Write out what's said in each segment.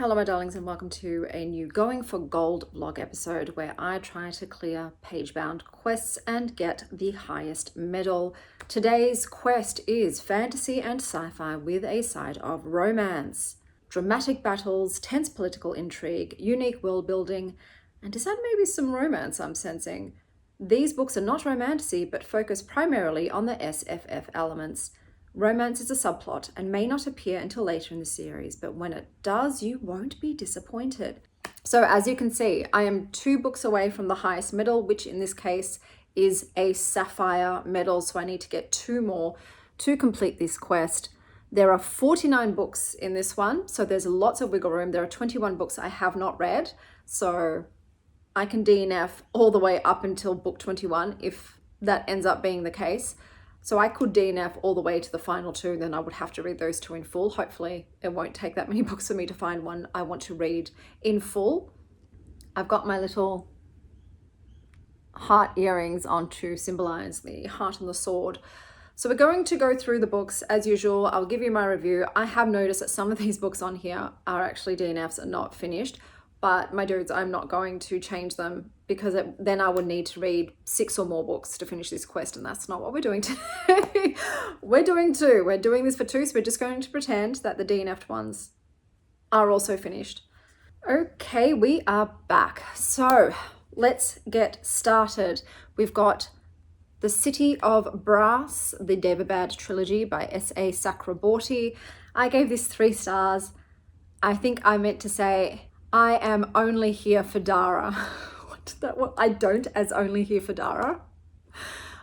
Hello my darlings and welcome to a new Going for Gold blog episode where I try to clear Pagebound quests and get the highest medal. Today's quest is fantasy and sci-fi with a side of romance. Dramatic battles, tense political intrigue, unique world building, and is that maybe some romance I'm sensing? These books are not romantasy but focus primarily on the SFF elements. Romance is a subplot and may not appear until later in the series, but when it does, you won't be disappointed. So as you can see, I am 2 books away from the highest medal, which in this case is a sapphire medal. So I need to get 2 more to complete this quest. There are 49 books in this one, so there's lots of wiggle room. There are 21 books I have not read, so I can DNF all the way up until book 21 if that ends up being the case. So I could DNF all the way to the final 2, then I would have to read those 2 in full. Hopefully it won't take that many books for me to find one I want to read in full. I've got my little heart earrings on to symbolize the heart and the sword. So we're going to go through the books as usual. I'll give you my review. I have noticed that some of these books on here are actually DNFs and not finished. But my dudes, I'm not going to change them because then I would need to read 6 or more books to finish this quest, and that's not what we're doing today. We're doing 2. We're doing this for 2, so we're just going to pretend that the DNF'd ones are also finished. Okay, we are back. So let's get started. We've got The City of Brass, the Devabad trilogy by S.A. Chakraborty. I gave this 3 stars. I think I meant to say I am only here for Dara. What did that what? I don't as only here for Dara.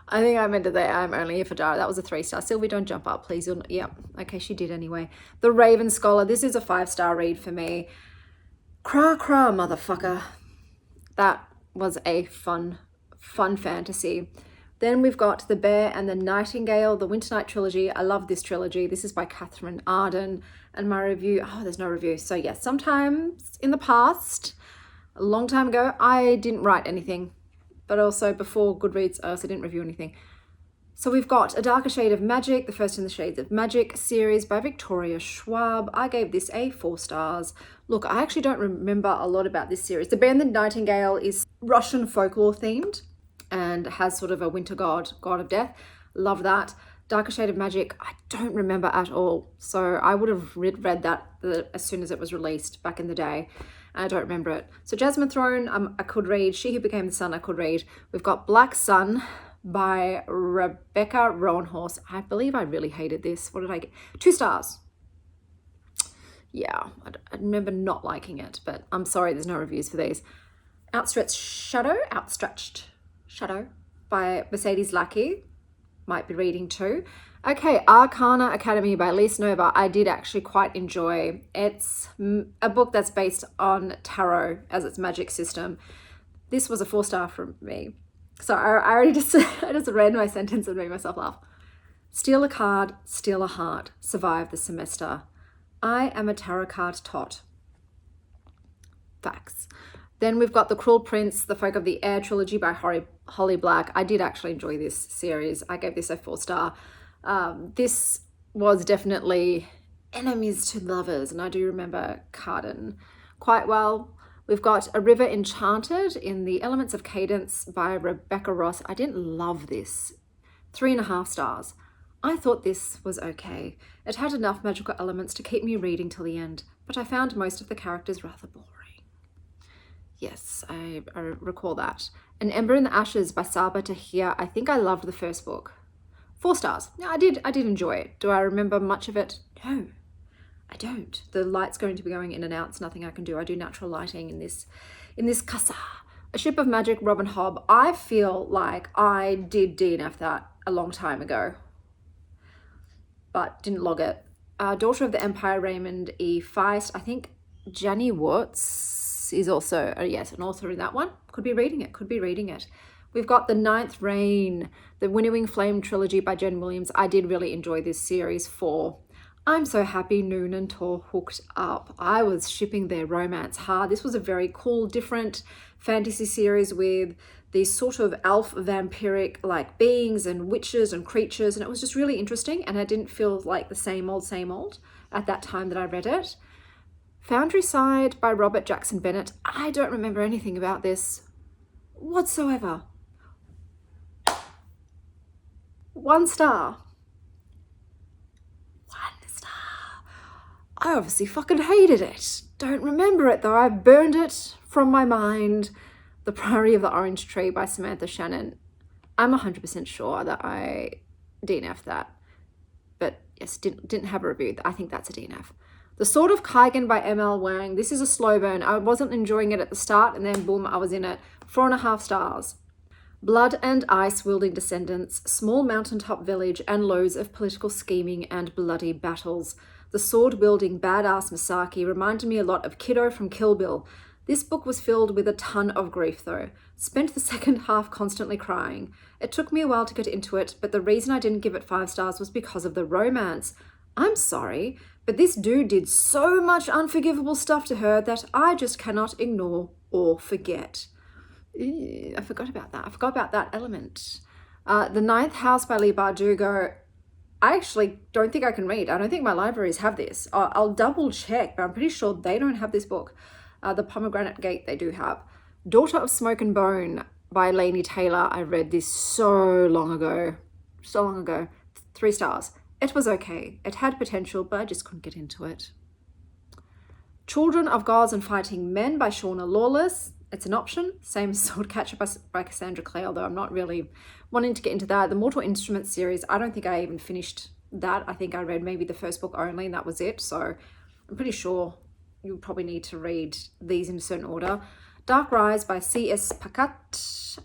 I think I meant to say I'm only here for Dara. That was a 3-star. Sylvie, don't jump up, please. Yeah, okay, she did anyway. The Raven Scholar. This is a 5-star read for me. Cra, motherfucker. That was a fun fantasy. Then we've got The Bear and the Nightingale, the Winter Night trilogy. I love this trilogy. This is by Catherine Arden. And my review, there's no review. So yes, sometimes in the past, a long time ago, I didn't write anything. But also before Goodreads, I also didn't review anything. So we've got A Darker Shade of Magic, the first in the Shades of Magic series by Victoria Schwab. I gave this a 4 stars. Look, I actually don't remember a lot about this series. The Bear and the Nightingale is Russian folklore themed and has sort of a winter god of death. Love that. Darker Shade of Magic, I don't remember at all. So I would have read that as soon as it was released back in the day. I don't remember it. So Jasmine Throne, I could read. She Who Became the Sun, I could read. We've got Black Sun by Rebecca Roanhorse. I believe I really hated this. What did I get? 2 stars. Yeah, I remember not liking it, but I'm sorry there's no reviews for these. Outstretched Shadow by Mercedes Lackey. Might be reading too. Okay, Arcana Academy by Lise Nova. I did actually quite enjoy. It's a book that's based on tarot as its magic system. This was a 4-star from me. So I already I just read my sentence and made myself laugh. Steal a card, steal a heart, survive the semester. I am a tarot card tot. Facts. Then we've got The Cruel Prince, the Folk of the Air trilogy by Holly Black. I did actually enjoy this series. I gave this a 4-star. This was definitely enemies to lovers, and I do remember Carden quite well. We've got A River Enchanted in the Elements of Cadence by Rebecca Ross. I didn't love this. 3.5 stars. I thought this was okay. It had enough magical elements to keep me reading till the end, but I found most of the characters rather boring. Yes, I recall that. An Ember in the Ashes by Saba Tahir. I think I loved the first book. 4 stars. Yeah, I did enjoy it. Do I remember much of it? No, I don't. The light's going to be going in and out. It's nothing I can do. I do natural lighting in this casa. A Ship of Magic, Robin Hobb. I feel like I did DNF that a long time ago, but didn't log it. Daughter of the Empire, Raymond E. Feist. I think Jenny Watts is also, an author in that one. Could be reading it. We've got The Ninth Reign, the Winnowing Flame trilogy by Jen Williams. I did really enjoy this series 4. I'm so happy Noon and Tor hooked up. I was shipping their romance hard. This was a very cool, different fantasy series with these sort of elf vampiric like beings and witches and creatures, and it was just really interesting, and I didn't feel like the same old at that time that I read it. Foundry Side by Robert Jackson Bennett. I don't remember anything about this whatsoever. 1 star. 1 star. I obviously fucking hated it. Don't remember it though. I burned it from my mind. The Priory of the Orange Tree by Samantha Shannon. I'm 100% sure that I DNF'd that. But yes, didn't have a review. I think that's a DNF. The Sword of Kaigan by M.L. Wang. This is a slow burn. I wasn't enjoying it at the start and then boom, I was in it. 4.5 stars. Blood and Ice Wielding Descendants, Small Mountaintop Village, and Loads of Political Scheming and Bloody Battles. The sword-wielding badass Misaki reminded me a lot of Kiddo from Kill Bill. This book was filled with a ton of grief though. Spent the second half constantly crying. It took me a while to get into it, but the reason I didn't give it 5 stars was because of the romance. I'm sorry, but this dude did so much unforgivable stuff to her that I just cannot ignore or forget. I forgot about that. I forgot about that element. The Ninth House by Lee Bardugo. I actually don't think I can read. I don't think my libraries have this. I'll double check, but I'm pretty sure they don't have this book. The Pomegranate Gate they do have. Daughter of Smoke and Bone by Laini Taylor. I read this so long ago. 3 stars. It was okay. It had potential, but I just couldn't get into it. Children of Gods and Fighting Men by Shauna Lawless. It's an option. Same as Swordcatcher by Cassandra Clay, although I'm not really wanting to get into that. The Mortal Instruments series, I don't think I even finished that. I think I read maybe the first book only and that was it. So I'm pretty sure you'll probably need to read these in a certain order. Dark Rise by C.S. Passat,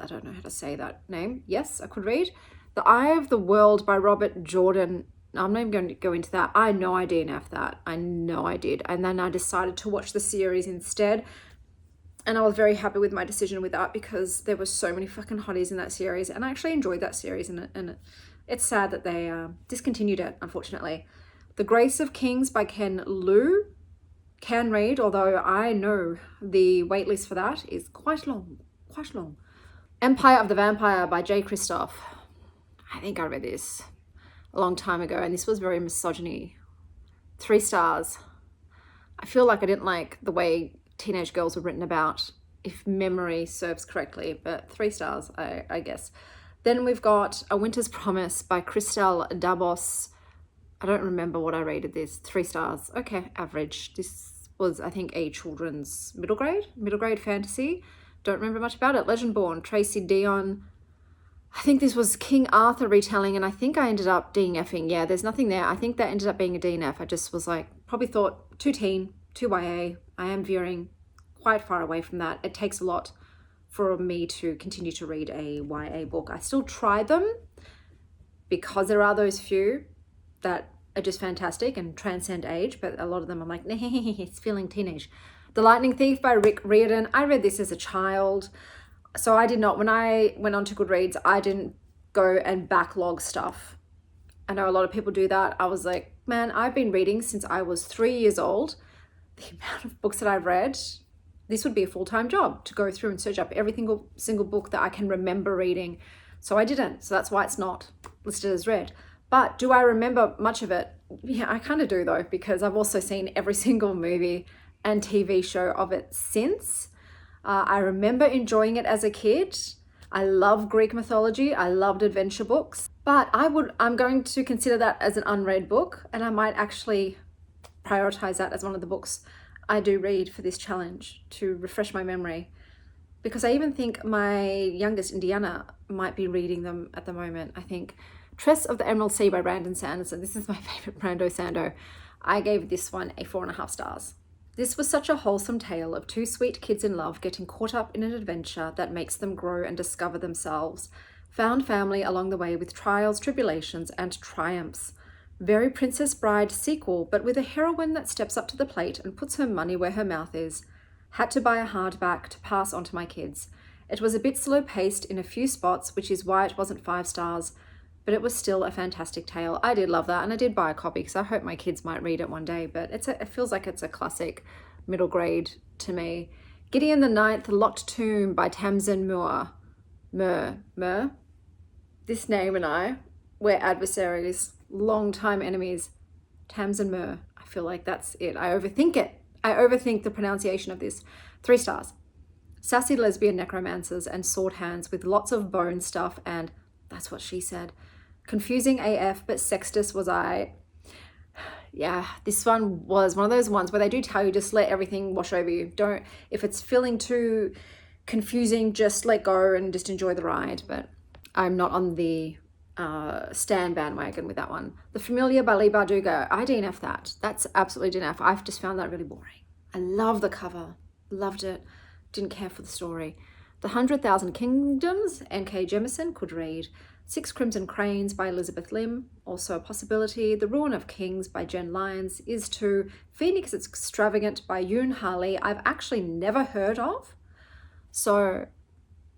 I don't know how to say that name. Yes, I could read. The Eye of the World by Robert Jordan. I'm not even going to go into that. I know I DNF'd that. I know I did. And then I decided to watch the series instead. And I was very happy with my decision with that because there were so many fucking hotties in that series. And I actually enjoyed that series. And it's sad that they discontinued it, unfortunately. The Grace of Kings by Ken Liu. Can read, although I know the waitlist for that is quite long. Empire of the Vampire by J. Kristoff. I think I read this a long time ago, and this was very misogyny. 3 stars. I feel like I didn't like the way teenage girls were written about, if memory serves correctly, but 3 stars, I guess. Then we've got A Winter's Promise by Christelle Dabos. I don't remember what I rated this. 3 stars. Okay, average. This was, I think, a children's middle grade fantasy. Don't remember much about it. Legendborn, Tracy Dion. I think this was King Arthur retelling, and I think I ended up DNFing. Yeah, there's nothing there. I think that ended up being a DNF. I just was like, probably thought too teen, too YA. I am veering quite far away from that. It takes a lot for me to continue to read a YA book. I still try them because there are those few that are just fantastic and transcend age, but a lot of them I'm like, nah, it's feeling teenage. The Lightning Thief by Rick Riordan. I read this as a child, so I did not, when I went on to Goodreads, I didn't go and backlog stuff. I know a lot of people do that. I was like, man, I've been reading since I was 3 years old. The amount of books that I've read, this would be a full-time job to go through and search up every single book that I can remember reading. So I didn't, so that's why it's not listed as read. But do I remember much of it? Yeah, I kind of do though, because I've also seen every single movie and TV show of it since. I remember enjoying it as a kid. I love Greek mythology. I loved adventure books. But I'm going to consider that as an unread book, and I might actually prioritize that as one of the books I do read for this challenge to refresh my memory. Because I even think my youngest, Indiana, might be reading them at the moment. I think Tress of the Emerald Sea by Brandon Sanderson. This is my favorite Brando Sando. I gave this one a 4.5 stars. This was such a wholesome tale of 2 sweet kids in love getting caught up in an adventure that makes them grow and discover themselves. Found family along the way with trials, tribulations, and triumphs. Very Princess Bride sequel, but with a heroine that steps up to the plate and puts her money where her mouth is. Had to buy a hardback to pass on to my kids. It was a bit slow-paced in a few spots, which is why it wasn't 5 stars, but it was still a fantastic tale. I did love that, and I did buy a copy because I hope my kids might read it one day, but it feels like it's a classic middle grade to me. Gideon the Ninth, Locked Tomb by Tamsin Muir. Mur? This name and I, we're adversaries, long-time enemies. Tamsin Muir. I feel like that's it. I overthink it. I overthink the pronunciation of this. 3 stars. Sassy lesbian necromancers and sword hands with lots of bone stuff, and that's what she said. Confusing AF, but Sextus was I. Yeah, this one was one of those ones where they do tell you just let everything wash over you. Don't, if it's feeling too confusing, just let go and just enjoy the ride. But I'm not on the Stan bandwagon with that one. The Familiar by Lee Bardugo. I DNF that. That's absolutely DNF. I've just found that really boring. I love the cover. Loved it. Didn't care for the story. The 100,000 Kingdoms, N.K. Jemisin, could read. 6 Crimson Cranes by Elizabeth Lim, also a possibility. The Ruin of Kings by Jen Lyons is to. Phoenix Extravagant by Yoon Harley, I've actually never heard of. So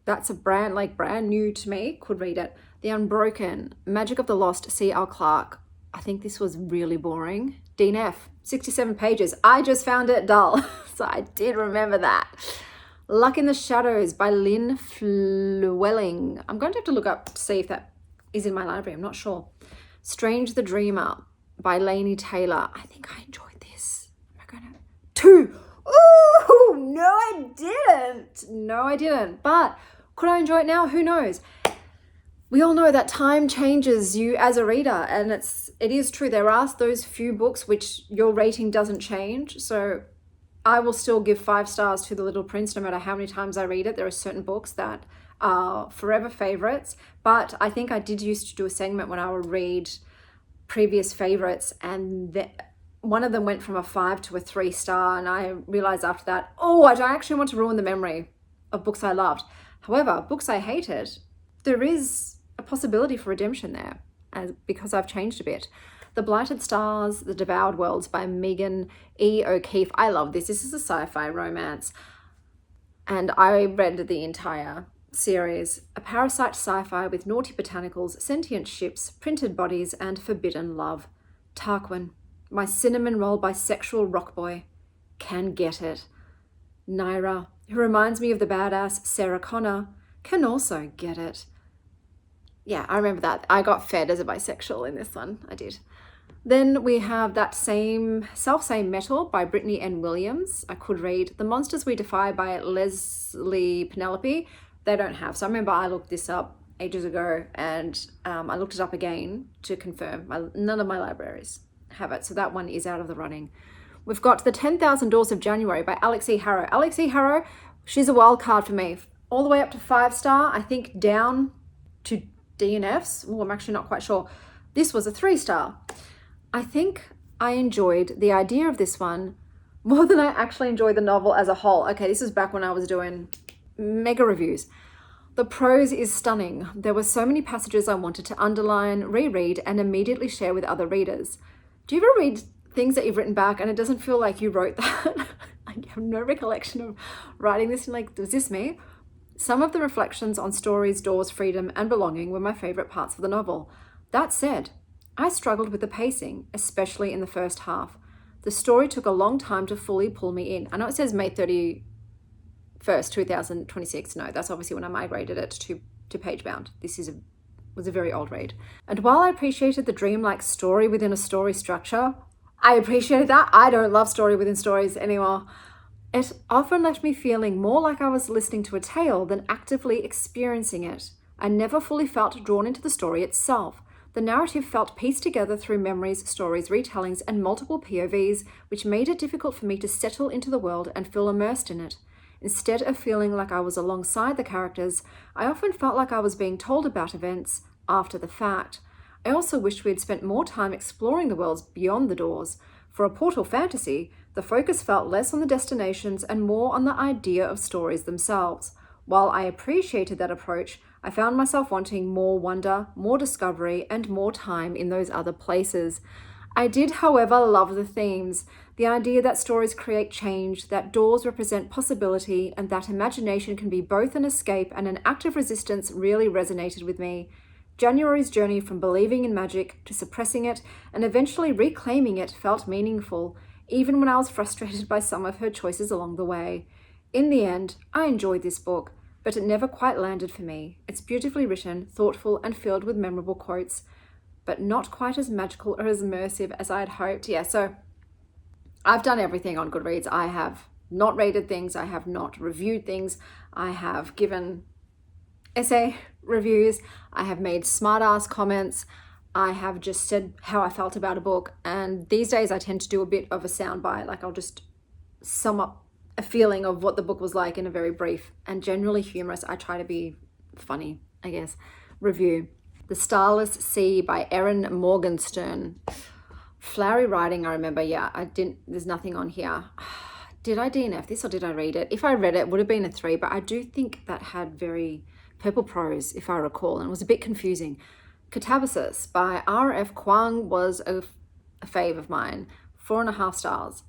that's a brand new to me, could read it. The Unbroken, Magic of the Lost, C.L. Clarke. I think this was really boring. DNF, 67 pages. I just found it dull, so I did remember that. Luck in the Shadows by Lynn Flewelling. I'm going to have to look up to see if that is in my library. I'm not sure. Strange the Dreamer by Laini Taylor. I think I enjoyed this. Am I going to? 2. Ooh, no, I didn't. No, I didn't. But could I enjoy it now? Who knows? We all know that time changes you as a reader, and it is true. There are those few books which your rating doesn't change. So I will still give 5 stars to The Little Prince no matter how many times I read it. There are certain books that are forever favorites, but I think I did used to do a segment when I would read previous favorites, and one of them went from a 5 to a 3 star, and I realized after that, I don't actually want to ruin the memory of books I loved. However, books I hated, there is a possibility for redemption there, because I've changed a bit. The Blighted Stars, The Devoured Worlds by Megan E. O'Keefe. I love this. This is a sci-fi romance. And I read the entire series. A parasite sci-fi with naughty botanicals, sentient ships, printed bodies, and forbidden love. Tarquin, my cinnamon roll bisexual rock boy, can get it. Naira, who reminds me of the badass Sarah Connor, can also get it. Yeah, I remember that. I got fed as a bisexual in this one. I did. Then we have that same metal by Brittany N. Williams. I could read. The Monsters We Defy by Leslie Penelope. They don't have. So I remember I looked this up ages ago, and I looked it up again to confirm. None of my libraries have it. So that one is out of the running. We've got The 10,000 Doors of January by Alex E. Harrow. Alex E. Harrow, she's a wild card for me. All the way up to 5 star, I think down to DNFs. I'm actually not quite sure. This was a 3 star. I think I enjoyed the idea of this one more than I actually enjoyed the novel as a whole. Okay, this is back when I was doing mega reviews. The prose is stunning. There were so many passages I wanted to underline, reread, and immediately share with other readers. Do you ever read things that you've written back and it doesn't feel like you wrote that? I have no recollection of writing this and was this me? Some of the reflections on stories, doors, freedom, and belonging were my favorite parts of the novel. That said, I struggled with the pacing, especially in the first half. The story took a long time to fully pull me in. I know it says May 31st, 2026. No, that's obviously when I migrated it to Pagebound. This was a very old read. And while I appreciated the dreamlike story within a story structure, I appreciated that. I don't love story within stories anymore. It often left me feeling more like I was listening to a tale than actively experiencing it. I never fully felt drawn into the story itself. The narrative felt pieced together through memories, stories, retellings, and multiple POVs, which made it difficult for me to settle into the world and feel immersed in it. Instead of feeling like I was alongside the characters, I often felt like I was being told about events after the fact. I also wished we had spent more time exploring the worlds beyond the doors. For a portal fantasy, the focus felt less on the destinations and more on the idea of stories themselves. While I appreciated that approach, I found myself wanting more wonder, more discovery, and more time in those other places. I did, however, love the themes. The idea that stories create change, that doors represent possibility, and that imagination can be both an escape and an act of resistance really resonated with me. January's journey from believing in magic to suppressing it and eventually reclaiming it felt meaningful, even when I was frustrated by some of her choices along the way. In the end, I enjoyed this book, but it never quite landed for me. It's beautifully written, thoughtful, and filled with memorable quotes, but not quite as magical or as immersive as I had hoped. Yeah, so I've done everything on Goodreads. I have not rated things. I have not reviewed things. I have given essay reviews. I have made smart ass comments. I have just said how I felt about a book. And these days I tend to do a bit of a soundbite. Like I'll just sum up a feeling of what the book was like in a very brief and generally humorous, I try to be funny, I guess, review. The Starless Sea by Erin Morgenstern. Flowery writing, I remember. Yeah, there's nothing on here. Did I DNF this or did I read it? If I read it, it would have been a 3, but I do think that had very purple prose, if I recall, and it was a bit confusing. Catabasis by R.F. Kuang was a fave of mine. 4.5 stars.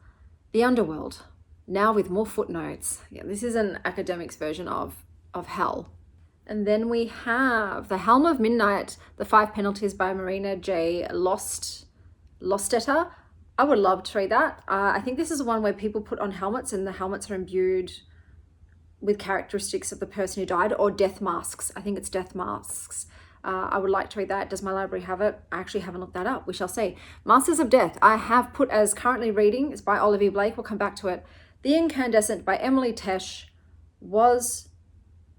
The Underworld, now with more footnotes. Yeah, this is an academic's version of Hell. And then we have The Helm of Midnight, The 5 Penalties by Marina J. Lostetter. I would love to read that. I think this is one where people put on helmets and the helmets are imbued with characteristics of the person who died, or death masks. I think it's death masks. I would like to read that. Does my library have it? I actually haven't looked that up. We shall see. Masters of Death, I have put as currently reading. It's by Olivia Blake. We'll come back to it. The Incandescent by Emily Tesh was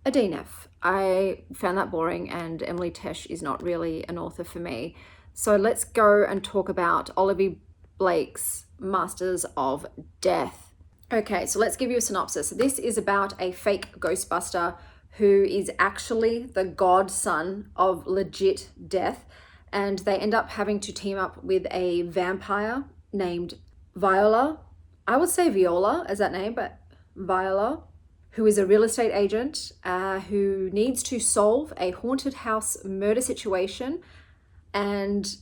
a DNF. I found that boring, and Emily Tesh is not really an author for me. So let's go and talk about Olivia Blake's Masters of Death. Okay, so let's give you a synopsis. This is about a fake Ghostbuster who is actually the godson of legit death, and they end up having to team up with a vampire named Viola. I would say Viola as that name, but Viola, who is a real estate agent who needs to solve a haunted house murder situation, and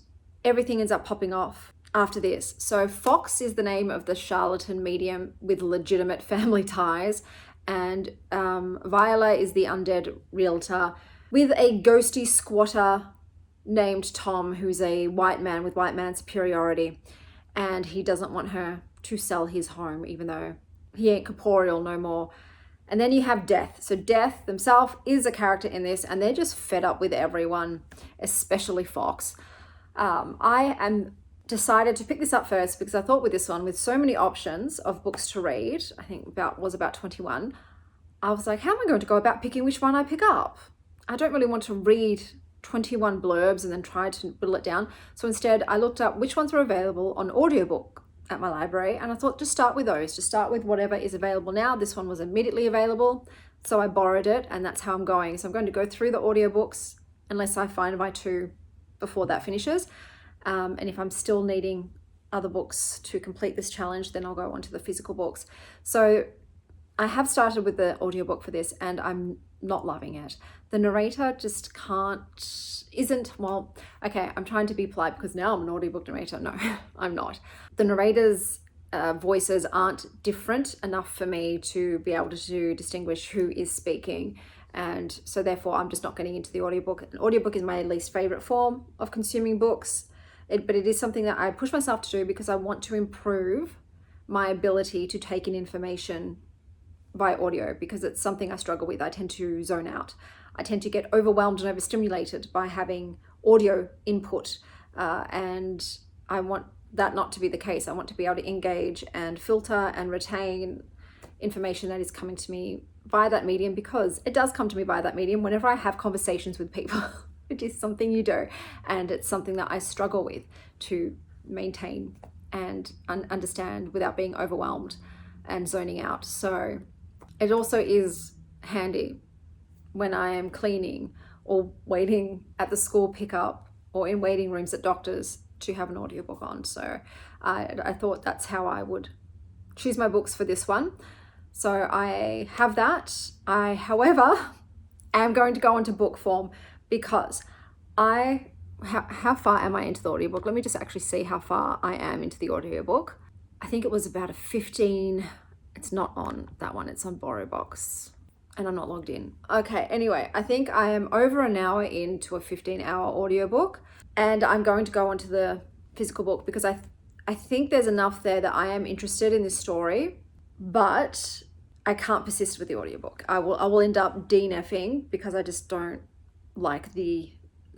everything ends up popping off after this. So Fox is the name of the charlatan medium with legitimate family ties, and Viola is the undead realtor with a ghosty squatter named Tom, who's a white man with white man superiority, and he doesn't want her to sell his home even though he ain't corporeal no more. And then you have Death. So Death themselves is a character in this, and they're just fed up with everyone, especially Fox. I am decided to pick this up first because I thought with this one, with so many options of books to read, I think about 21, I was like, how am I going to go about picking which one I pick up? I don't really want to read 21 blurbs and then try to whittle it down. So instead, I looked up which ones were available on audiobook at my library, and I thought just start with those, just start with whatever is available now. This one was immediately available, so I borrowed it, and that's how I'm going. So I'm going to go through the audiobooks unless I find my 2 before that finishes. And if I'm still needing other books to complete this challenge, then I'll go on to the physical books. So I have started with the audiobook for this, and I'm not loving it. The narrator just well, okay, I'm trying to be polite because now I'm an audiobook narrator. No, I'm not. The narrator's voices aren't different enough for me to be able to distinguish who is speaking. And so therefore I'm just not getting into the audiobook. An audiobook is my least favorite form of consuming books. But it is something that I push myself to do because I want to improve my ability to take in information by audio, because it's something I struggle with. I tend to zone out. I tend to get overwhelmed and overstimulated by having audio input, and I want that not to be the case. I want to be able to engage and filter and retain information that is coming to me via that medium, because it does come to me via that medium whenever I have conversations with people. Which is something you do, and it's something that I struggle with to maintain and understand without being overwhelmed and zoning out. So it also is handy when I am cleaning or waiting at the school pickup or in waiting rooms at doctors to have an audiobook on. So I thought that's how I would choose my books for this one. So I have that. I, however, am going to go into book form, because how far am I into the audiobook? Let me just actually see how far I am into the audiobook. I think it was about a 15, it's not on that one, it's on BorrowBox, and I'm not logged in. Okay, anyway, I think I am over an hour into a 15-hour audiobook, and I'm going to go onto the physical book because I think there's enough there that I am interested in this story, but I can't persist with the audiobook. I will end up DNFing because I just don't like the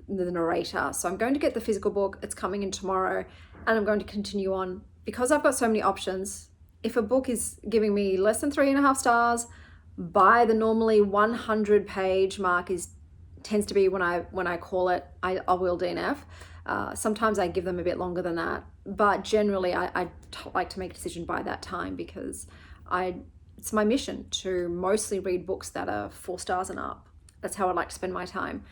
narrator. So I'm going to get the physical book. It's coming in tomorrow, and I'm going to continue on because I've got so many options, if a book is giving me less than 3.5 stars, by the normally 100-page mark tends to be when I call it, I will DNF. Sometimes I give them a bit longer than that, but generally I like to make a decision by that time, because it's my mission to mostly read books that are 4 stars and up. That's how I like to spend my time.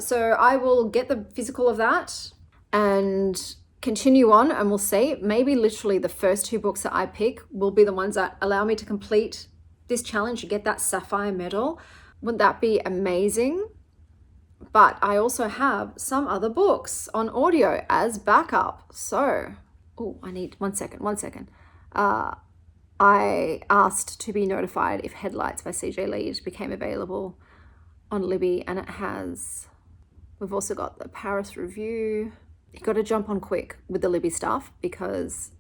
So I will get the physical of that and continue on, and we'll see. Maybe literally the first 2 books that I pick will be the ones that allow me to complete this challenge and get that Sci-Fi medal. Wouldn't that be amazing? But I also have some other books on audio as backup. So, I need one second. I asked to be notified if Headlights by CJ Lead became available on Libby, and it has. We've also got the Paris review. You got to jump on quick with the Libby stuff, because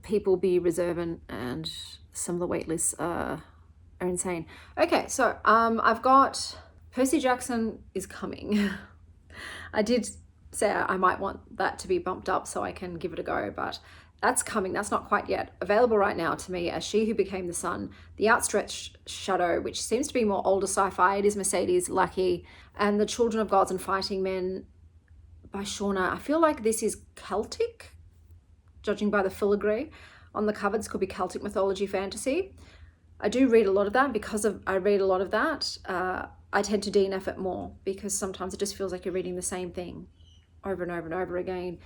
people be reserving and some of the wait lists are insane. Okay, so I've got Percy Jackson is coming. I did say I might want that to be bumped up so I can give it a go, but that's coming. That's not quite yet available right now to me. As She Who Became the Sun, The Outstretched Shadow, which seems to be more older sci-fi. It is Mercedes Lackey, and The Children of Gods and Fighting Men by Shauna. I feel like this is Celtic, judging by the filigree on the cover. This could be Celtic mythology fantasy. I do read a lot of that. Because I read a lot of that, I tend to DNF it more, because sometimes it just feels like you're reading the same thing over and over and over again.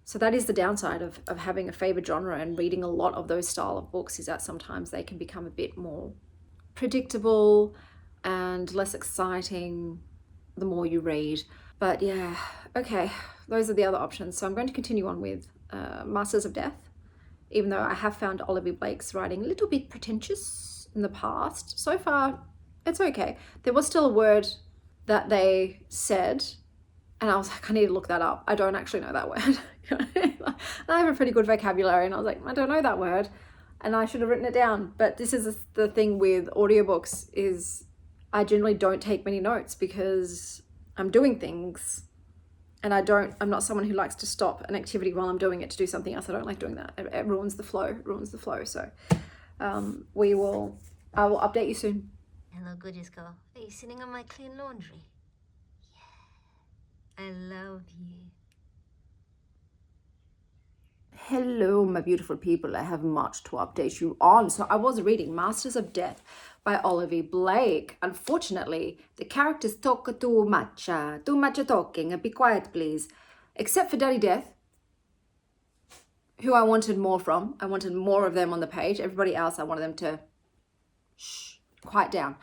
So that is the downside of having a favorite genre and reading a lot of those style of books, is that sometimes they can become a bit more predictable and less exciting the more you read. But yeah, okay, those are the other options. So I'm going to continue on with Masters of Death, even though I have found Olivia Blake's writing a little bit pretentious in the past. So far, it's okay. There was still a word that they said, and I was like, I need to look that up. I don't actually know that word. I have a pretty good vocabulary, and I was like, I don't know that word, and I should have written it down. But this is the thing with audiobooks, is I generally don't take many notes because I'm doing things, and I'm not someone who likes to stop an activity while I'm doing it to do something else. I don't like doing that. It ruins the flow. So I will update you soon. Hello, Goodies Girl. Are you sitting on my clean laundry? Yeah. I love you. Hello, my beautiful people. I have much to update you on. So I was reading Masters of Death by Olivia Blake. Unfortunately, the characters talk too much talking. Be quiet, please. Except for Daddy Death, who I wanted more from. I wanted more of them on the page. Everybody else, I wanted them to quiet down.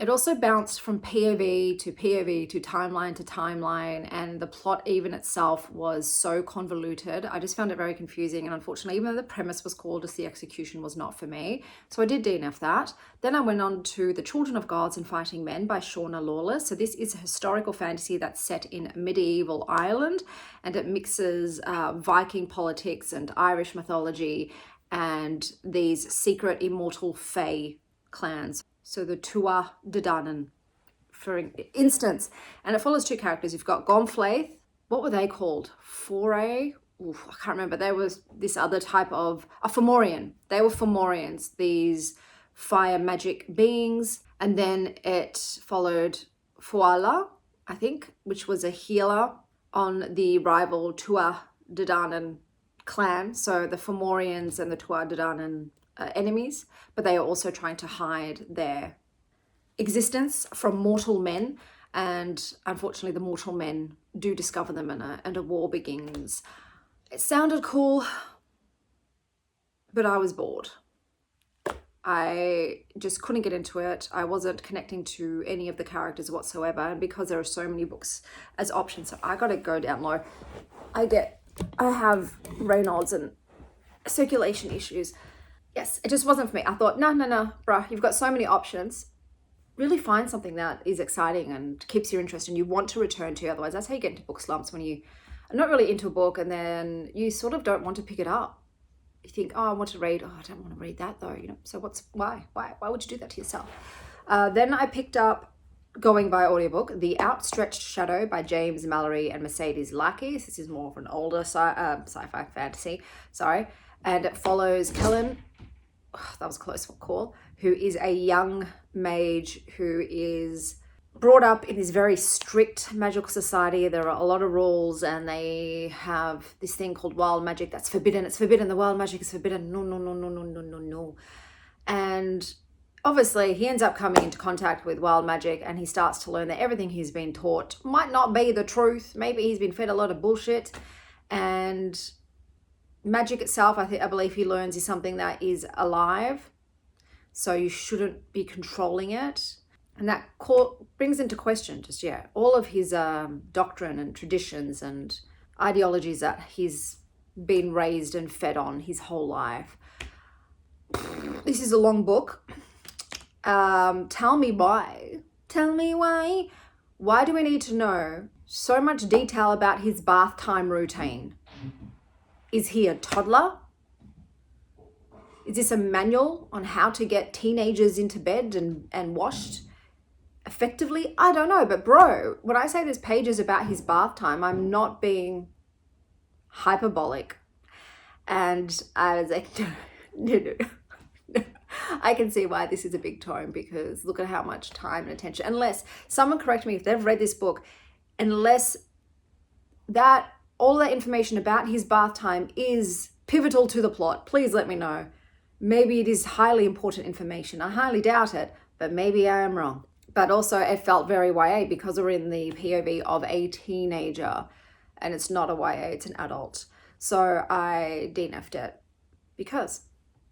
It also bounced from POV to POV to timeline, and the plot even itself was so convoluted. I just found it very confusing, and unfortunately, even though the premise was gorgeous, the execution was not for me. So I did DNF that. Then I went on to The Children of Gods and Fighting Men by Shauna Lawless. So this is a historical fantasy that's set in medieval Ireland, and it mixes Viking politics and Irish mythology and these secret immortal fae clans. So the Tuatha De Danann, for instance, and it follows 2 characters. You've got Gonflaith. What were they called? Foray? Oof, I can't remember. There was this other type of a Fomorian. They were Fomorians, these fire magic beings. And then it followed Foala, I think, which was a healer on the rival Tuatha De Danann clan. So the Fomorians and the Tuatha De Danann enemies, but they are also trying to hide their existence from mortal men, and unfortunately the mortal men do discover them, and a war begins. It sounded cool, but I was bored. I just couldn't get into it. I wasn't connecting to any of the characters whatsoever, and because there are so many books as options, so I gotta go down low. I have Raynaud's and circulation issues. Yes, it just wasn't for me. I thought, no, bruh, you've got so many options. Really find something that is exciting and keeps your interest and you want to return to. Otherwise, that's how you get into book slumps, when you are not really into a book and then you sort of don't want to pick it up. You think, I want to read. I don't want to read that though. So why would you do that to yourself? Then I picked up going by audiobook, The Outstretched Shadow by James Mallory and Mercedes Lackey. This is more of an older sci-fi fantasy, sorry. And it follows Kellen, that was a close call, who is a young mage who is brought up in this very strict magical society. There are a lot of rules, and they have this thing called wild magic that's forbidden. It's forbidden. The wild magic is forbidden. No, no, no, no, no, no, no, no. And obviously he ends up coming into contact with wild magic, and he starts to learn that everything he's been taught might not be the truth. Maybe he's been fed a lot of bullshit. And magic itself, I believe he learns, is something that is alive. So you shouldn't be controlling it. And that brings into question just, all of his doctrine and traditions and ideologies that he's been raised and fed on his whole life. This is a long book. Tell me why. Tell me why. Why do we need to know so much detail about his bath time routine? Is he a toddler? Is this a manual on how to get teenagers into bed and washed effectively? I don't know. But bro, when I say there's pages about his bath time, I'm not being hyperbolic. And I was like, no. I can see why this is a big tome, because look at how much time and attention. Unless, someone correct me if they've read this book, unless that all that information about his bath time is pivotal to the plot, please let me know. Maybe it is highly important information. I highly doubt it, but maybe I am wrong. But also it felt very YA because we're in the POV of a teenager, and it's not a YA, it's an adult. So I DNF'd it because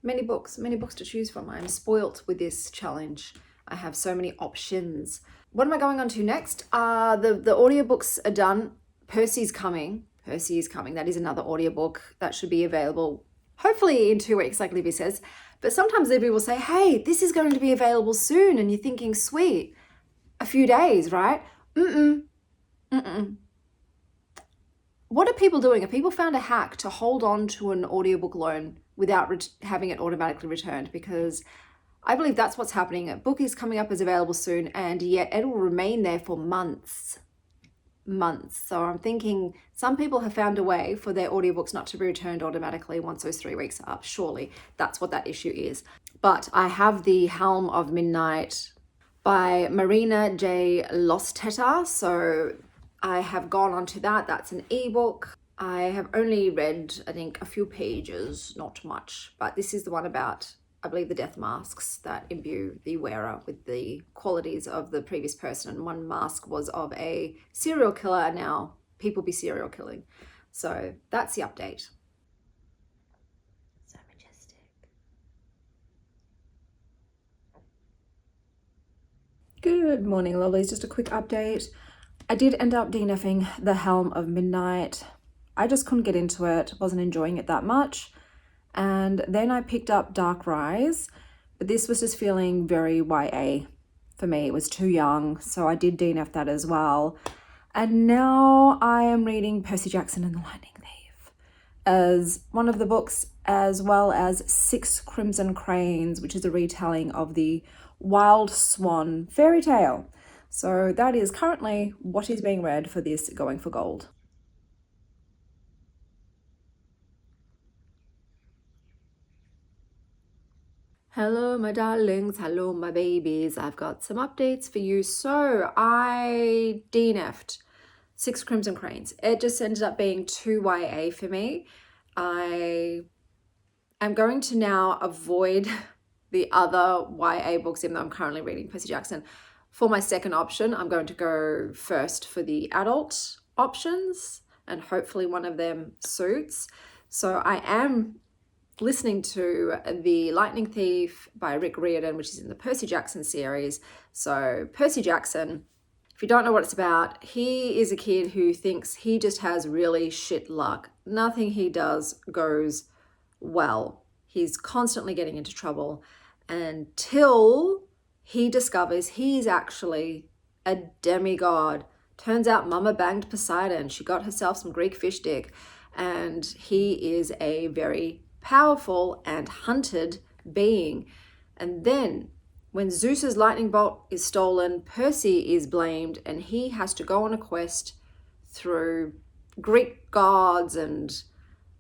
many books to choose from. I'm spoilt with this challenge. I have so many options. What am I going on to next? The audiobooks are done. Percy is coming. That is another audiobook that should be available hopefully in 2 weeks, like Libby says. But sometimes Libby will say, hey, this is going to be available soon. And you're thinking, sweet, a few days, right? What are people doing? Have people found a hack to hold on to an audiobook loan without having it automatically returned? Because I believe that's what's happening. A book is coming up as available soon, and yet it will remain there for months. So I'm thinking some people have found a way for their audiobooks not to be returned automatically once those 3 weeks are up. Surely that's what that issue is. But I have The Helm of Midnight by Marina J. Lostetta. So I have gone on to that. That's an ebook. I have only read, I think, a few pages, not much. But this is the one about, I believe, the death masks that imbue the wearer with the qualities of the previous person. And one mask was of a serial killer, and now people be serial killing. So that's the update. So majestic. Good morning, lovelies. Just a quick update. I did end up DNFing The Helm of Midnight. I just couldn't get into it, wasn't enjoying it that much. And then I picked up Dark Rise, but this was just feeling very YA for me. It was too young, so I did DNF that as well. And now I am reading Percy Jackson and the Lightning Thief as one of the books, as well as Six Crimson Cranes, which is a retelling of the Wild Swan fairy tale. So that is currently what is being read for this Going for Gold. Hello, my darlings. Hello, my babies. I've got some updates for you. So I DNF'd Six Crimson Cranes. It just ended up being too YA for me. I am going to now avoid the other YA books, even though I'm currently reading Percy Jackson. For my second option, I'm going to go first for the adult options, and hopefully one of them suits. So I am listening to The Lightning Thief by Riordan, which is in the Percy Jackson series. So Percy Jackson, if you don't know what it's about, he is a kid who thinks he just has really shit luck. Nothing he does goes well. He's constantly getting into trouble until he discovers he's actually a demigod. Turns out Mama banged Poseidon. She got herself some Greek fish dick. And he is a very powerful and hunted being. And then When Zeus's lightning bolt is stolen, Percy is blamed and he has to go on a quest through Greek gods and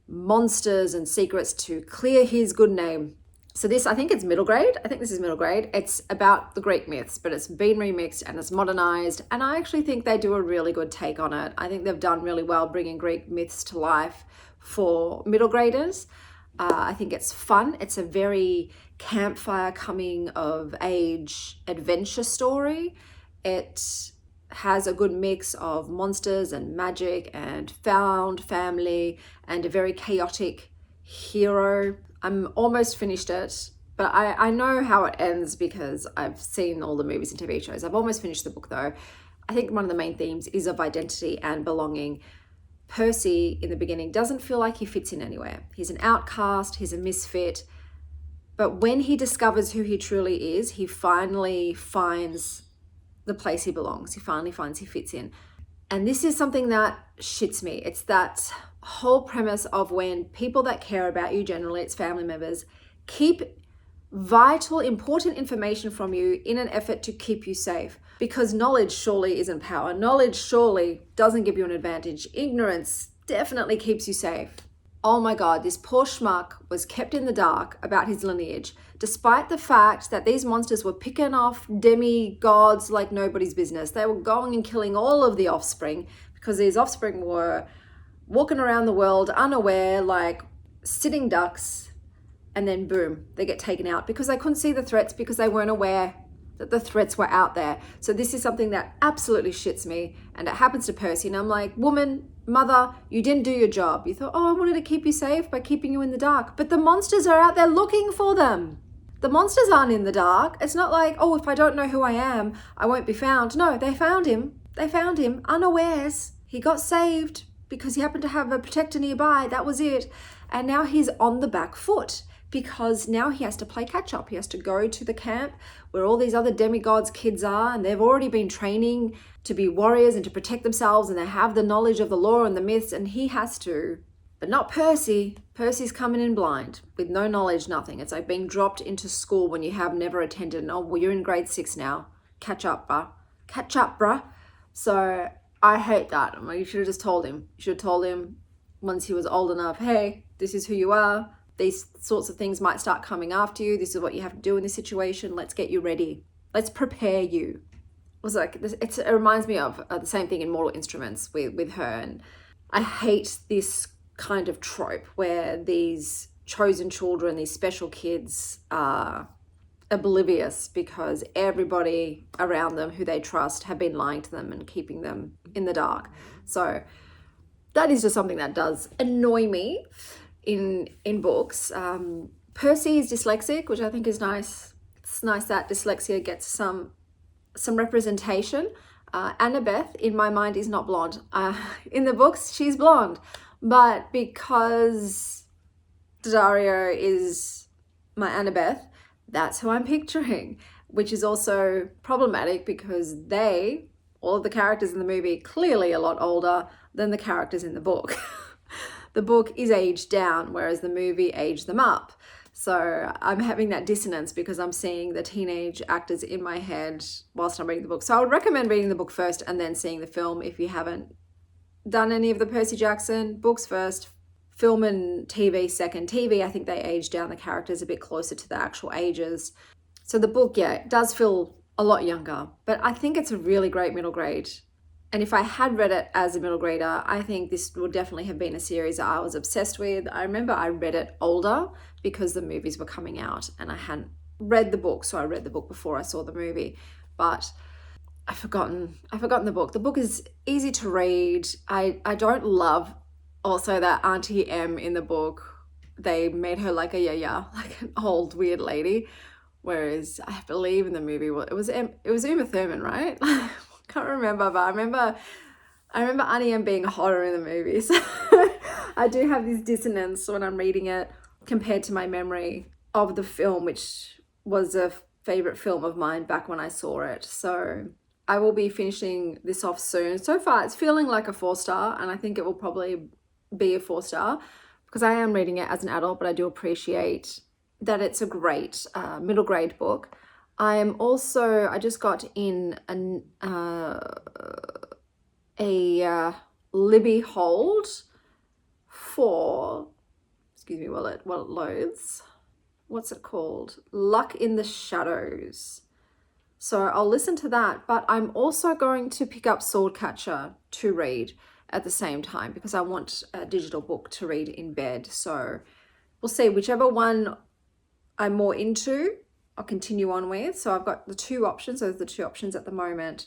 monsters and secrets to clear his good name. So this, I think it's middle grade. I think this is middle grade. It's about the Greek myths, but it's been remixed and it's modernized. And I actually think they do a really good take on it. I think they've done really well bringing Greek myths to life for middle graders. I think it's fun. It's a very campfire coming of age adventure story. It has a good mix of monsters and magic and found family and a very chaotic hero. I'm almost finished it, but I know how it ends because I've seen all the movies and TV shows. I've almost finished the book though. I think one of the main themes is of identity and belonging. Percy in the beginning doesn't feel like he fits in anywhere. He's an outcast, he's a misfit. But when he discovers who he truly is, he finally finds the place he belongs. He finally finds he fits in. And this is something that shits me. It's that whole premise of when people that care about you, generally it's family members, keep vital, important information from you in an effort to keep you safe. Because knowledge surely isn't power. Knowledge surely doesn't give you an advantage. Ignorance definitely keeps you safe. Oh my God, this poor schmuck was kept in the dark about his lineage, despite the fact that these monsters were picking off demigods like nobody's business. They were going and killing all of the offspring because these offspring were walking around the world unaware, like sitting ducks, and then boom, they get taken out because they couldn't see the threats because they weren't aware that the threats were out there. So this is something that absolutely shits me, and it happens to Percy, and I'm like, woman, mother, you didn't do your job. You thought, oh, I wanted to keep you safe by keeping you in the dark, but the monsters are out there looking for them. The monsters aren't in the dark. It's not like, oh, if I don't know who I am, I won't be found. No, they found him. They found him unawares. He got saved because he happened to have a protector nearby. That was it. And now he's on the back foot because now he has to play catch up. He has to go to the camp where all these other demigods kids are, and they've already been training to be warriors and to protect themselves, and they have the knowledge of the lore and the myths, and he has to. But not Percy. Percy's coming in blind with no knowledge, nothing. It's like being dropped into school when you have never attended. And, oh, well, you're in grade 6 now. Catch up, bruh. Catch up, bruh. So I hate that. I'm like, you should have just told him. You should have told him once he was old enough, hey, this is who you are. These sorts of things might start coming after you. This is what you have to do in this situation. Let's get you ready. Let's prepare you. It was like, it reminds me of the same thing in Mortal Instruments with her. And I hate this kind of trope where these chosen children, these special kids are oblivious because everybody around them who they trust have been lying to them and keeping them in the dark. So that is just something that does annoy me in books. Percy is dyslexic, which I think is nice. It's nice that dyslexia gets some representation. Annabeth, in my mind, is not blonde. In the books, she's blonde. But because Dario is my Annabeth, that's who I'm picturing, which is also problematic because all of the characters in the movie, clearly a lot older than the characters in the book. The book is aged down, whereas the movie aged them up. So I'm having that dissonance because I'm seeing the teenage actors in my head whilst I'm reading the book. So I would recommend reading the book first and then seeing the film if you haven't done any of the Percy Jackson. Books first, film and TV second. TV, I think they aged down the characters a bit closer to the actual ages. So the book, yeah, it does feel a lot younger, but I think it's a really great middle grade. And if I had read it as a middle grader, I think this would definitely have been a series that I was obsessed with. I remember I read it older because the movies were coming out and I hadn't read the book. So I read the book before I saw the movie, but I've forgotten the book. The book is easy to read. I don't love also that Auntie M in the book. They made her like like an old weird lady. Whereas I believe in the movie, it was Uma Thurman, right? Can't remember, but I remember Auntie M being hotter in the movie. So I do have this dissonance when I'm reading it compared to my memory of the film, which was a favorite film of mine back when I saw it. So I will be finishing this off soon. So far, it's feeling like a 4-star, and I think it will probably be a 4-star because I am reading it as an adult, but I do appreciate that it's a great middle grade book. I just got in a Libby hold for, excuse me while it loads. What's it called? Luck in the Shadows. So I'll listen to that, but I'm also going to pick up Swordcatcher to read at the same time because I want a digital book to read in bed. So we'll see, whichever one I'm more into, I'll continue on with. So I've got the two options. Those are the two options at the moment.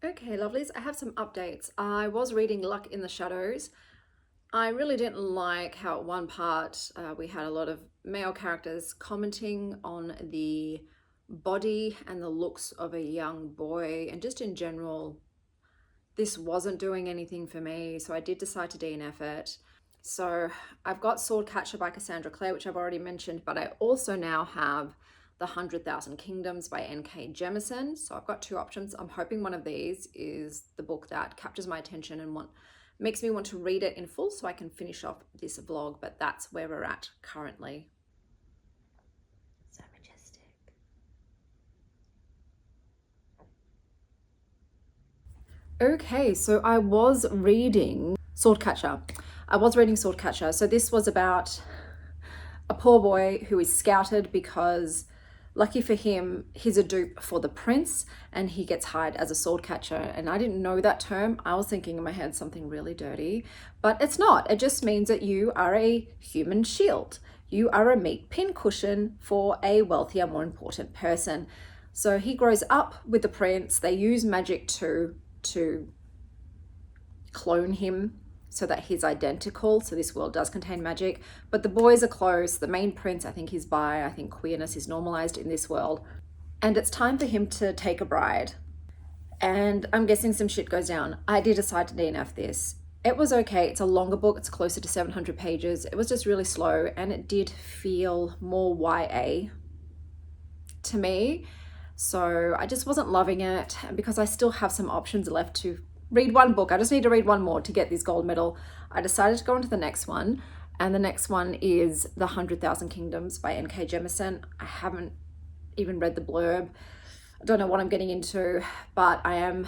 Okay, lovelies, I have some updates. I was reading Luck in the Shadows. I really didn't like how at one part we had a lot of male characters commenting on the body and the looks of a young boy, and just in general, this wasn't doing anything for me, so I did decide to DNF it. So I've got Swordcatcher by Cassandra Clare, which I've already mentioned, but I also now have The 100,000 Kingdoms by N.K. Jemisin. So I've got two options. I'm hoping one of these is the book that captures my attention and makes me want to read it in full so I can finish off this vlog, but that's where we're at currently. So majestic. Okay, so I was reading Swordcatcher. So this was about a poor boy who is scouted because, lucky for him, he's a dupe for the prince and he gets hired as a sword catcher. And I didn't know that term. I was thinking in my head something really dirty, but it's not. It just means that you are a human shield. You are a meat pincushion for a wealthier, more important person. So he grows up with the prince. They use magic to clone him so that he's identical. So this world does contain magic, but the boys are close. The main prince, I think he's bi. I think queerness is normalized in this world. And it's time for him to take a bride. And I'm guessing some shit goes down. I did decide to DNF this. It was okay. It's a longer book. It's closer to 700 pages. It was just really slow and it did feel more YA to me. So I just wasn't loving it, and because I still have some options left to read one book, I just need to read one more to get this gold medal. I decided to go on to the next one, and the next one is The 100,000 Kingdoms by N.K. Jemisin. I haven't even read the blurb. I don't know what I'm getting into, but I am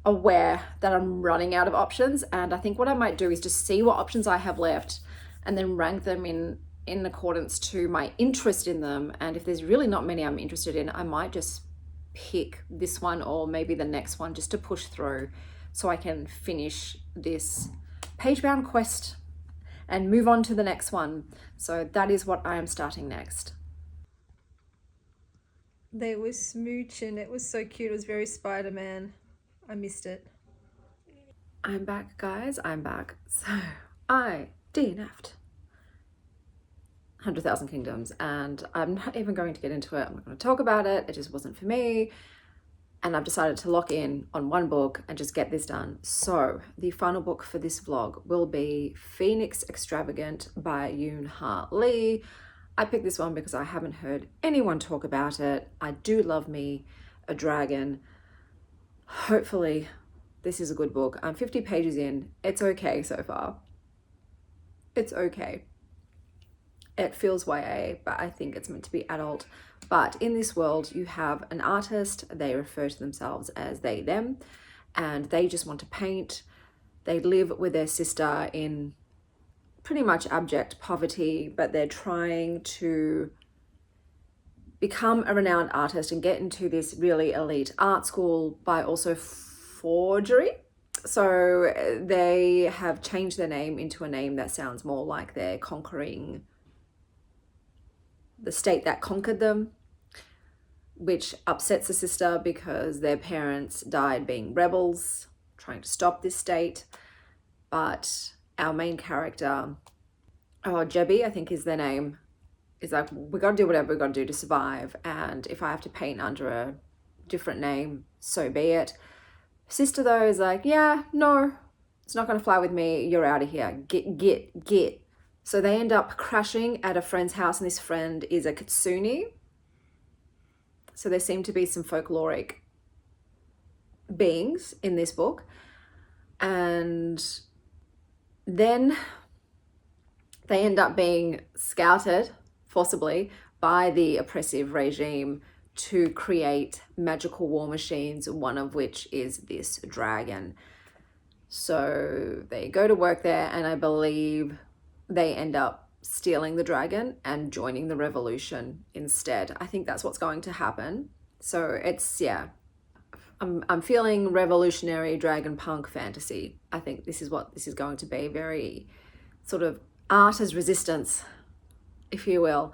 aware that I'm running out of options, and I think what I might do is just see what options I have left and then rank them in accordance to my interest in them. And if there's really not many I'm interested in, I might just pick this one or maybe the next one just to push through so I can finish this Pagebound Quest and move on to the next one. So that is what I am starting next. They were smooching. It was so cute. It was very Spider-Man. I missed it. I'm back, guys. I'm back. So I DNF'd 100,000 Kingdoms, and I'm not even going to get into it. I'm not going to talk about it. It just wasn't for me. And I've decided to lock in on one book and just get this done. So the final book for this vlog will be Phoenix Extravagant by Yoon Lee. I picked this one because I haven't heard anyone talk about it. I do love me a dragon. Hopefully this is a good book. I'm 50 pages in. It's okay so far. It's okay. It feels YA, but I think it's meant to be adult. But in this world, you have an artist. They refer to themselves as they, them, and they just want to paint. They live with their sister in pretty much abject poverty, but they're trying to become a renowned artist and get into this really elite art school by also forgery. So they have changed their name into a name that sounds more like they're conquering the state that conquered them, which upsets the sister because their parents died being rebels, trying to stop this state. But our main character, Jebby, I think is their name, is like, we gotta do whatever we gotta do to survive. And if I have to paint under a different name, so be it. Sister though is like, yeah, no, it's not gonna fly with me. You're out of here. Get. So they end up crashing at a friend's house, and this friend is a kitsune. So there seem to be some folkloric beings in this book. And then They end up being scouted forcibly by the oppressive regime to create magical war machines, one of which is this dragon. So they go to work there, and I believe they end up stealing the dragon and joining the revolution instead. I think that's what's going to happen. So it's, yeah, I'm feeling revolutionary dragon punk fantasy. I think this is what this is going to be, very sort of art as resistance, if you will.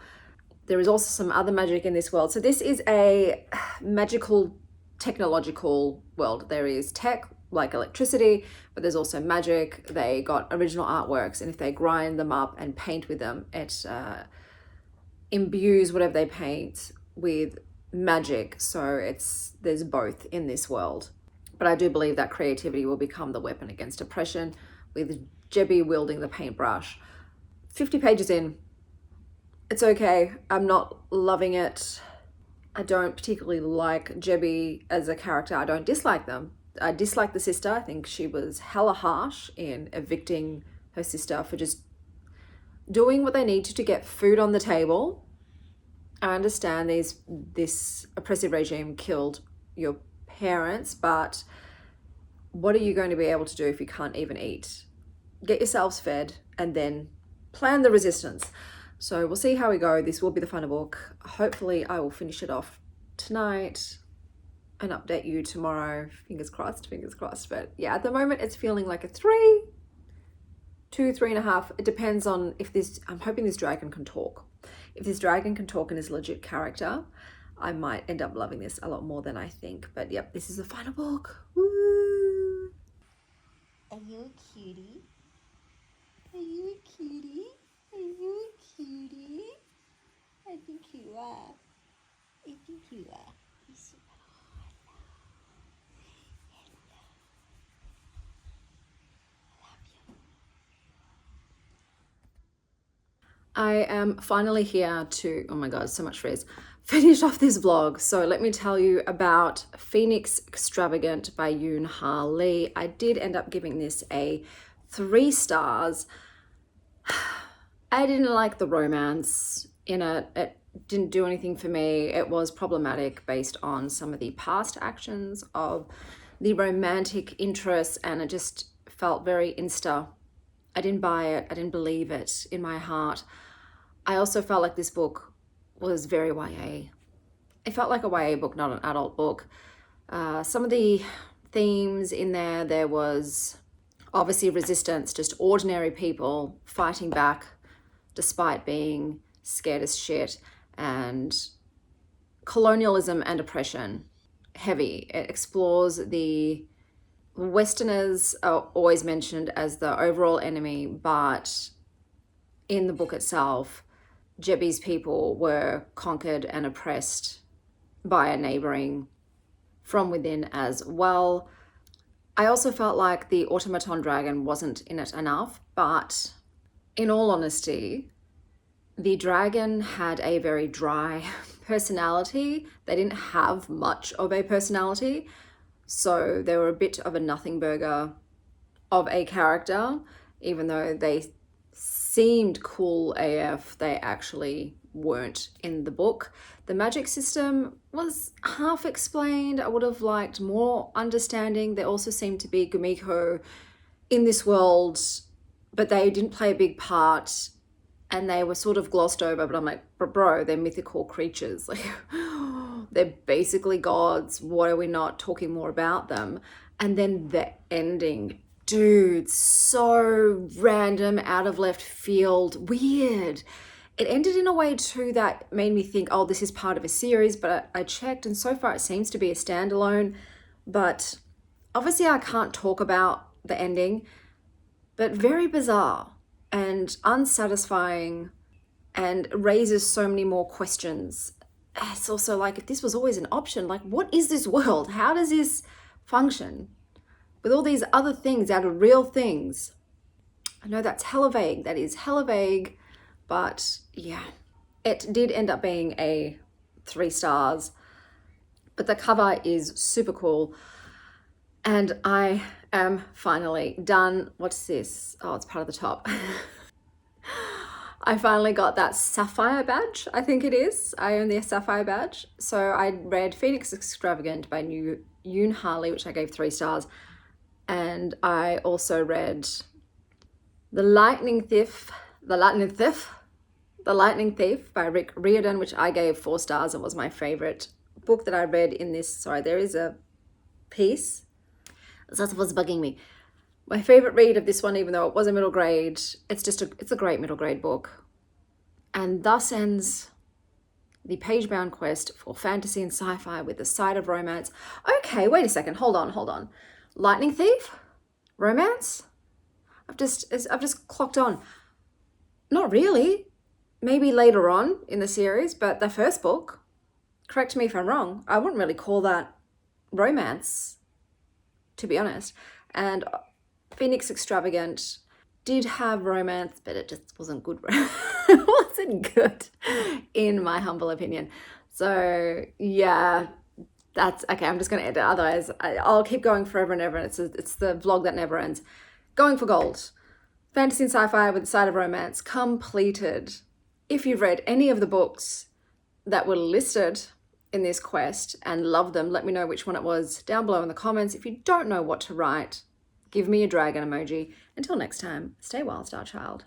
There is also some other magic in this world. So this is a magical, technological world. There is tech, like electricity, but there's also magic. They got original artworks, and if they grind them up and paint with them, it imbues whatever they paint with magic. So there's both in this world. But I do believe that creativity will become the weapon against oppression, with Jebby wielding the paintbrush. 50 pages in. It's okay. I'm not loving it. I don't particularly like Jebby as a character. I don't dislike them. I dislike the sister. I think she was hella harsh in evicting her sister for just doing what they need to get food on the table. I understand this oppressive regime killed your parents, but what are you going to be able to do if you can't even eat? Get yourselves fed and then plan the resistance. So we'll see how we go. This will be the final book. Hopefully I will finish it off tonight and update you tomorrow. Fingers crossed, fingers crossed. But yeah, at the moment it's feeling like a 3, 2, 3.5. It depends on if I'm hoping this dragon can talk. If this dragon can talk and is a legit character, I might end up loving this a lot more than I think. But yep, this is the final book. Woo! Are you a cutie? Are you a cutie? Are you a cutie? I think you are. I think you are. You see? I am finally here to, oh my God, so much frizz, finish off this vlog. So let me tell you about Phoenix Extravagant by Yoon Lee. I did end up giving this a 3 stars. I didn't like the romance in it. It didn't do anything for me. It was problematic based on some of the past actions of the romantic interests, and it just felt very insta. I didn't buy it. I didn't believe it in my heart. I also felt like this book was very YA. It felt like a YA book, not an adult book. Some of the themes in there was obviously resistance, just ordinary people fighting back despite being scared as shit, and colonialism and oppression, heavy. It explores the Westerners are always mentioned as the overall enemy, but in the book itself, Jebby's people were conquered and oppressed by a neighboring from within as well. I also felt like the automaton dragon wasn't in it enough, but in all honesty, the dragon had a very dry personality. They didn't have much of a personality. So they were a bit of a nothing burger of a character. Even though they seemed cool AF, they actually weren't in the book. The magic system was half explained. I would have liked more understanding. There also seemed to be Gumiko in this world, but they didn't play a big part, and they were sort of glossed over. But I'm like, bro, they're mythical creatures. Like, they're basically gods. Why are we not talking more about them? And then the ending, dude, so random, out of left field, weird. It ended in a way too that made me think, oh, this is part of a series, but I checked and so far it seems to be a standalone. But obviously I can't talk about the ending, but very bizarre and unsatisfying and raises so many more questions. It's also like, if this was always an option, like, what is this world? How does this function with all these other things out of real things? I know that's hella vague. That is hella vague, but yeah, it did end up being a 3 stars, but the cover is super cool. And I am finally done. What's this? Oh, it's part of the top. I finally got that Sapphire badge, I think it is. I own the Sapphire badge. So I read Phoenix Extravagant by Yoon Harley, which I gave 3 stars. And I also read The Lightning Thief by Riordan, which I gave 4 stars. It was my favorite book that I read in this. Sorry, there is a piece. That's what's bugging me. My favorite read of this one, even though it was a middle grade, it's a great middle grade book. And thus ends the Pagebound Quest for fantasy and sci-fi with a side of romance. Okay, wait a second. Hold on. Lightning Thief? Romance? I've just clocked on. Not really. Maybe later on in the series, but the first book, correct me if I'm wrong, I wouldn't really call that romance, to be honest. And Phoenix Extravagant did have romance, but it just wasn't good. It wasn't good, in my humble opinion. So yeah, that's okay. I'm just going to end it. Otherwise, I'll keep going forever and ever. It's the vlog that never ends. Going for gold. Fantasy and sci-fi with a side of romance completed. If you've read any of the books that were listed in this quest and love them, let me know which one it was down below in the comments. If you don't know what to write, give me a dragon emoji. Until next time, stay wild, Star Child.